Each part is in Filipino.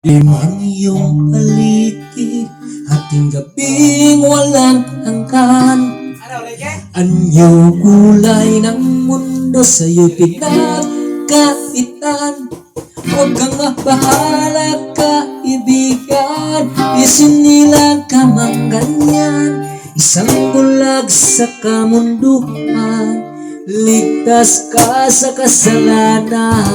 Ang iyong paligid, ating gabing walang hanggan. Anyo kulay ng mundo sa'yo'y pinagkaitan. Huwag kang mabahala, kaibigan, isinilang ka mang ganyan. Isang bulag sa kamunduhan, ligtas ka sa kasalanan.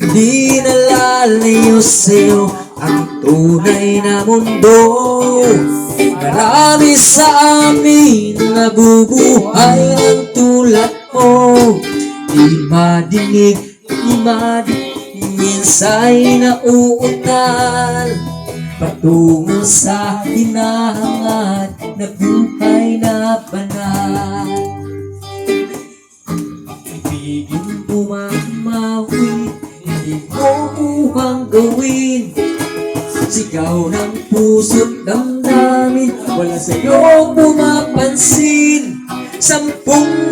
Di nalalayo sa'yo ang tunay na mundo. Marami sa amin nabubuhay ng tulad mo. Di madinig, minsa'y nauutal patungo sa hinahangad na buhay na banal. Ibigin umamawi, hindi mo muhang gawin. Sigaw ng puso't damdamin, wala sa'yo pumapansin. 10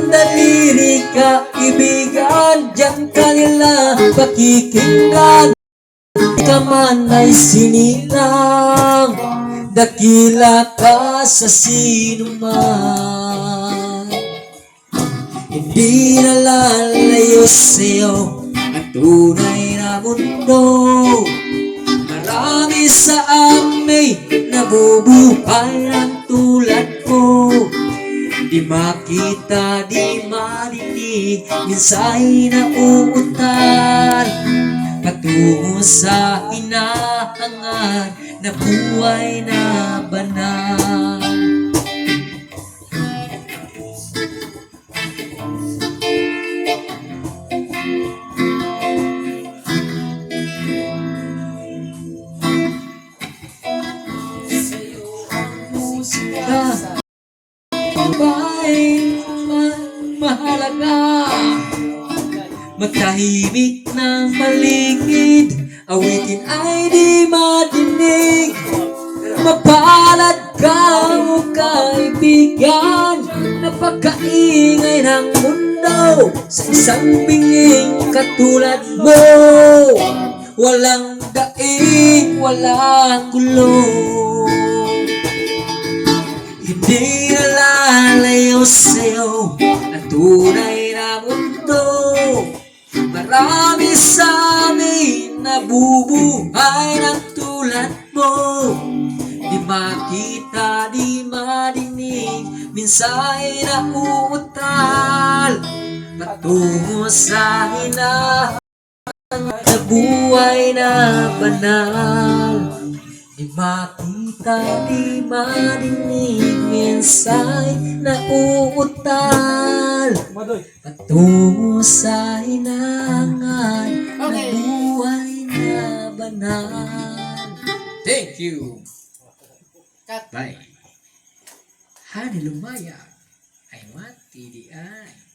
daliri kaibigan, diyan ka nila pakikinggan. Ka man ay sinilang, dakila ka sa sinuman. Hindi nalalayo sa'yo ang tunay na mundo. Marami sa amin nabubuhay ng tulad mo. Di makita, di marinig, minsa'y nauutal patungo sa hinahangad na buhay na banal. Ba'y mahalaga? Magtahimik ng paligid, awitin ay di madinig. Mapalad ka o kaibigan, napakaingay ng mundo. Sa isang binging katulad mo, walang daig, walang gulo. Hindi nalalayo sa'yo ang tunay na mundo. Marami sa amin nabubuhay ng tulad mo. Di makita, di madinig, minsa'y nauutal patungo sa hinahangad na buhay na banal. Di makita, di madinig, minsa'y nauutal patungo sa hinahangad na buhay na banal. Thank you. Bye. Hani lumaya ay mati di ay.